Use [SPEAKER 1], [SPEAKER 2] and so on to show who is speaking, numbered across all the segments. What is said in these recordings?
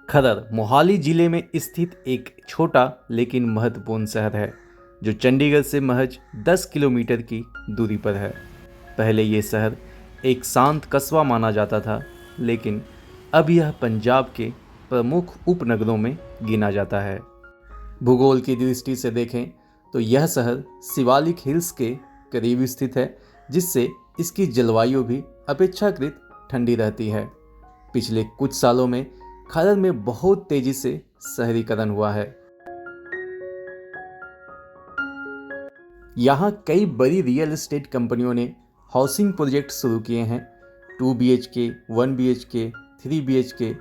[SPEAKER 1] खरर मोहाली जिले में स्थित एक छोटा लेकिन महत्वपूर्ण शहर है जो चंडीगढ़ से महज 10 किलोमीटर की दूरी पर है। पहले ये शहर एक शांत कस्बा माना जाता था, लेकिन अब यह पंजाब के प्रमुख उपनगरों में गिना जाता है। भूगोल की दृष्टि से देखें तो यह शहर शिवालिक हिल्स के करीब स्थित है, जिससे इसकी जलवायु भी अपेक्षाकृत ठंडी रहती है। पिछले कुछ सालों में खरर में बहुत तेजी से शहरीकरण हुआ है। यहाँ कई बड़ी रियल एस्टेट कंपनियों ने हाउसिंग प्रोजेक्ट शुरू किए हैं। 2 BHK, 1 BHK, 3 BHK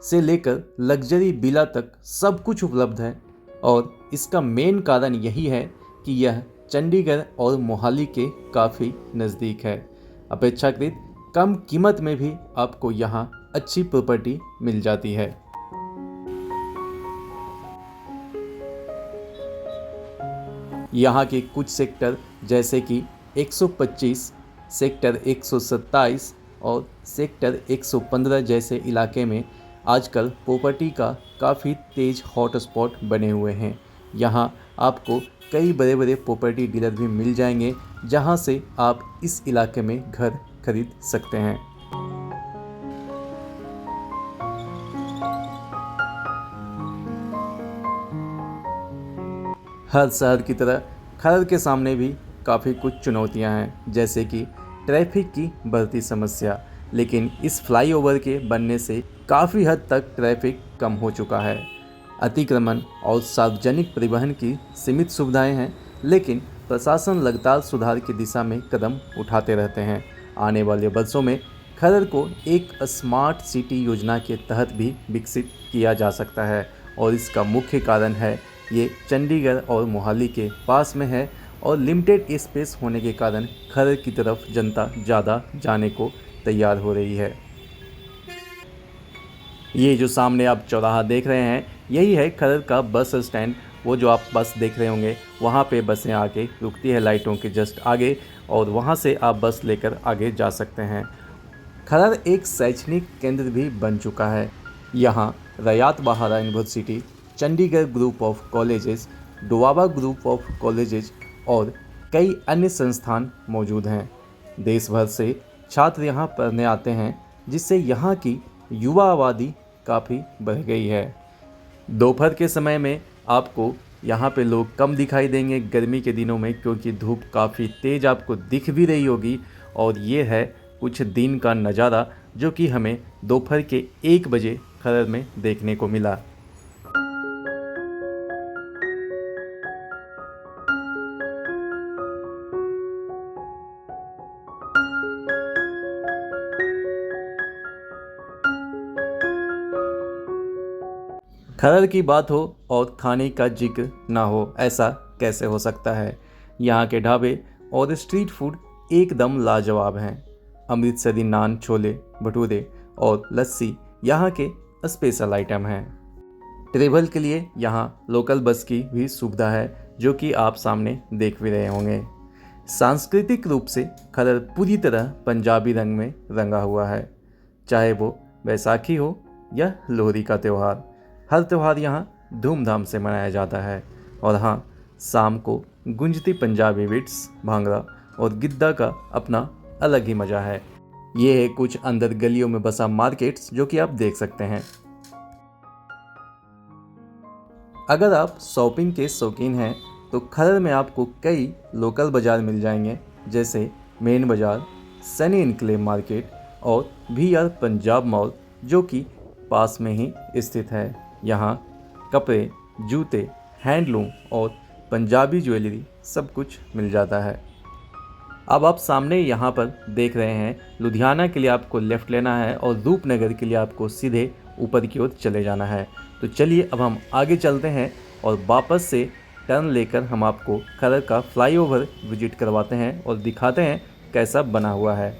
[SPEAKER 1] से लेकर लग्जरी विला तक सब कुछ उपलब्ध है। और इसका मेन कारण यही है कि यह चंडीगढ़ और मोहाली के काफ़ी नज़दीक है। अपेक्षाकृत कम कीमत में भी आपको यहाँ अच्छी प्रॉपर्टी मिल जाती है। यहाँ के कुछ सेक्टर जैसे कि 125, सेक्टर 127 और सेक्टर 115 जैसे इलाके में आजकल प्रॉपर्टी का काफ़ी तेज हॉटस्पॉट बने हुए हैं। यहाँ आपको कई बड़े बड़े प्रॉपर्टी डीलर भी मिल जाएंगे, जहाँ से आप इस इलाके में घर खरीद सकते हैं। हर शहर की तरह खरर के सामने भी काफ़ी कुछ चुनौतियां हैं, जैसे कि ट्रैफिक की बढ़ती समस्या। लेकिन इस फ्लाईओवर के बनने से काफ़ी हद तक ट्रैफिक कम हो चुका है। अतिक्रमण और सार्वजनिक परिवहन की सीमित सुविधाएं हैं, लेकिन प्रशासन लगातार सुधार की दिशा में कदम उठाते रहते हैं। आने वाले वर्षों में खरर को एक स्मार्ट सिटी योजना के तहत भी विकसित किया जा सकता है, और इसका मुख्य कारण है ये चंडीगढ़ और मोहाली के पास में है और लिमिटेड स्पेस होने के कारण खरर की तरफ जनता ज़्यादा जाने को तैयार हो रही है। ये जो सामने आप चौराहा देख रहे हैं, यही है खरर का बस स्टैंड। वो जो आप बस देख रहे होंगे, वहाँ पे बसें आके रुकती है लाइटों के जस्ट आगे, और वहाँ से आप बस लेकर आगे जा सकते हैं। खरर एक शैक्षणिक केंद्र भी बन चुका है। यहाँ Rayat Bahra university, Chandigarh group of colleges, Doaba group of colleges और कई अन्य संस्थान मौजूद हैं। देश भर से छात्र यहाँ पढ़ने आते हैं, जिससे यहाँ की युवा आबादी काफ़ी बढ़ गई है। दोपहर के समय में आपको यहाँ पे लोग कम दिखाई देंगे गर्मी के दिनों में, क्योंकि धूप काफ़ी तेज़ आपको दिख भी रही होगी। और ये है कुछ दिन का नज़ारा जो कि हमें दोपहर के 1 बजे खरर में देखने को मिला। खरर की बात हो और खाने का जिक्र ना हो, ऐसा कैसे हो सकता है। यहाँ के ढाबे और स्ट्रीट फूड एकदम लाजवाब हैं। अमृतसरी नान, छोले भटूरे और लस्सी यहाँ के स्पेशल आइटम हैं। ट्रेवल के लिए यहाँ लोकल बस की भी सुविधा है, जो कि आप सामने देख भी रहे होंगे। सांस्कृतिक रूप से खरर पूरी तरह पंजाबी रंग में रंगा हुआ है, चाहे वो बैसाखी हो या लोहड़ी का त्यौहार। हर त्यौहार यहाँ धूमधाम से मनाया जाता है। और हाँ, शाम को गूंजती पंजाबी बिट्स, भांगड़ा और गिद्दा का अपना अलग ही मज़ा है। ये है कुछ अंदर गलियों में बसा मार्केट्स, जो कि आप देख सकते हैं। अगर आप शॉपिंग के शौकीन हैं तो खरर में आपको कई लोकल बाज़ार मिल जाएंगे, जैसे मेन बाज़ार, सनी इनक्लेव मार्केट और VR पंजाब मॉल, जो कि पास में ही स्थित है। यहाँ कपड़े, जूते, हैंडलूम और पंजाबी ज्वेलरी सब कुछ मिल जाता है। अब आप सामने यहाँ पर देख रहे हैं, लुधियाना के लिए आपको लेफ़्ट लेना है और रूपनगर के लिए आपको सीधे ऊपर की ओर चले जाना है। तो चलिए अब हम आगे चलते हैं और वापस से टर्न लेकर हम आपको खरर का फ्लाईओवर विजिट करवाते हैं और दिखाते हैं कैसा बना हुआ है।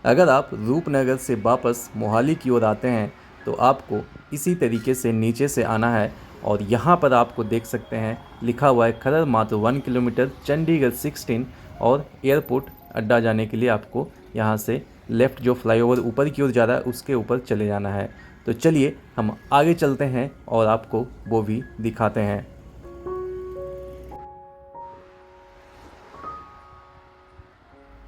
[SPEAKER 1] अगर आप रूपनगर से वापस मोहाली की ओर आते हैं तो आपको इसी तरीके से नीचे से आना है और यहाँ पर आपको देख सकते हैं लिखा हुआ है खरड़ मात्र 1 किलोमीटर, चंडीगढ़ 16 और एयरपोर्ट अड्डा जाने के लिए आपको यहाँ से लेफ़्ट जो फ्लाईओवर ऊपर की ओर जा रहा है उसके ऊपर चले जाना है। तो चलिए हम आगे चलते हैं और आपको वो भी दिखाते हैं।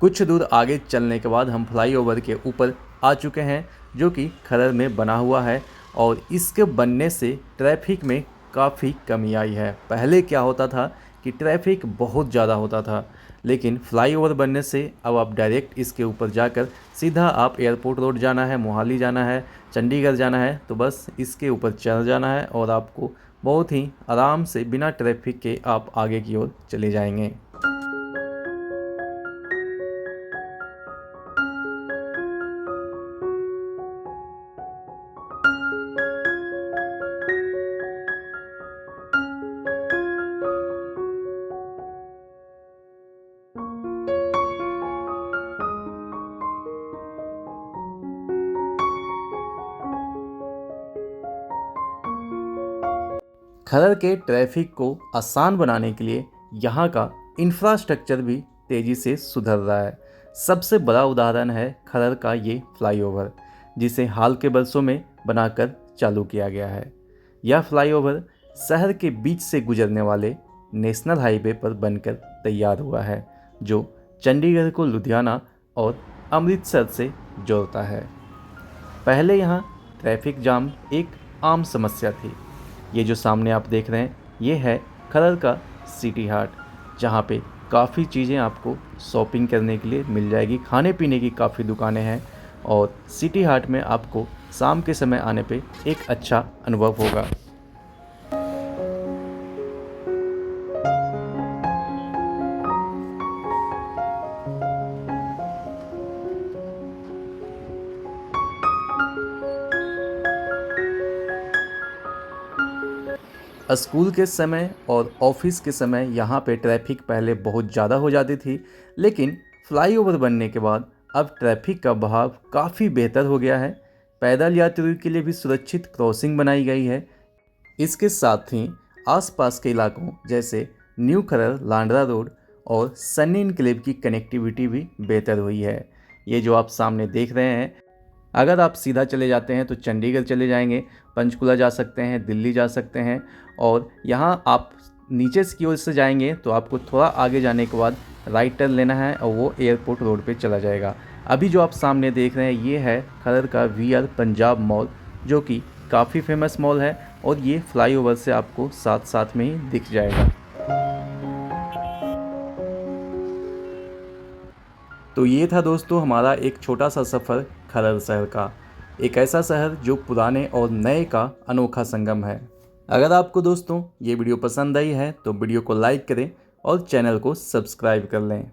[SPEAKER 1] कुछ दूर आगे चलने के बाद हम फ्लाईओवर के ऊपर आ चुके हैं जो कि खरड़ में बना हुआ है और इसके बनने से ट्रैफिक में काफ़ी कमी आई है। पहले क्या होता था कि ट्रैफिक बहुत ज़्यादा होता था, लेकिन फ्लाईओवर बनने से अब आप डायरेक्ट इसके ऊपर जाकर सीधा आप एयरपोर्ट रोड जाना है, मोहाली जाना है, चंडीगढ़ जाना है तो बस इसके ऊपर चल जाना है और आपको बहुत ही आराम से बिना ट्रैफिक के आप आगे की ओर चले जाएंगे। खरड़ के ट्रैफिक को आसान बनाने के लिए यहाँ का इंफ्रास्ट्रक्चर भी तेज़ी से सुधर रहा है। सबसे बड़ा उदाहरण है खरड़ का ये फ्लाईओवर, जिसे हाल के वर्षों में बनाकर चालू किया गया है। यह फ्लाईओवर शहर के बीच से गुजरने वाले नेशनल हाईवे पर बनकर तैयार हुआ है, जो चंडीगढ़ को लुधियाना और अमृतसर से जोड़ता है। पहले यहाँ ट्रैफिक जाम एक आम समस्या थी। ये जो सामने आप देख रहे हैं ये है खरड़ का सिटी हाट, जहाँ पे काफ़ी चीज़ें आपको शॉपिंग करने के लिए मिल जाएगी। खाने पीने की काफ़ी दुकानें हैं और सिटी हाट में आपको शाम के समय आने पे एक अच्छा अनुभव होगा। स्कूल के समय और ऑफिस के समय यहाँ पे ट्रैफिक पहले बहुत ज़्यादा हो जाती थी, लेकिन फ्लाईओवर बनने के बाद अब ट्रैफिक का बहाव काफ़ी बेहतर हो गया है। पैदल यात्रियों के लिए भी सुरक्षित क्रॉसिंग बनाई गई है। इसके साथ ही आसपास के इलाकों जैसे न्यू खरड़, लांडरा रोड और सन्नी इनक्लेव की कनेक्टिविटी भी बेहतर हुई है। ये जो आप सामने देख रहे हैं, अगर आप सीधा चले जाते हैं तो चंडीगढ़ चले जाएंगे, पंचकुला जा सकते हैं, दिल्ली जा सकते हैं और यहाँ आप नीचे की ओर से जाएंगे तो आपको थोड़ा आगे जाने के बाद राइट टर्न लेना है और वो एयरपोर्ट रोड पे चला जाएगा। अभी जो आप सामने देख रहे हैं ये है खरड़ का VR पंजाब मॉल, जो कि काफ़ी फेमस मॉल है और ये फ्लाईओवर से आपको साथ साथ में ही दिख जाएगा। तो ये था दोस्तों हमारा एक छोटा सा सफ़र खरड़ शहर का, एक ऐसा शहर जो पुराने और नए का अनोखा संगम है। अगर आपको दोस्तों ये वीडियो पसंद आई है तो वीडियो को लाइक करें और चैनल को सब्सक्राइब कर लें।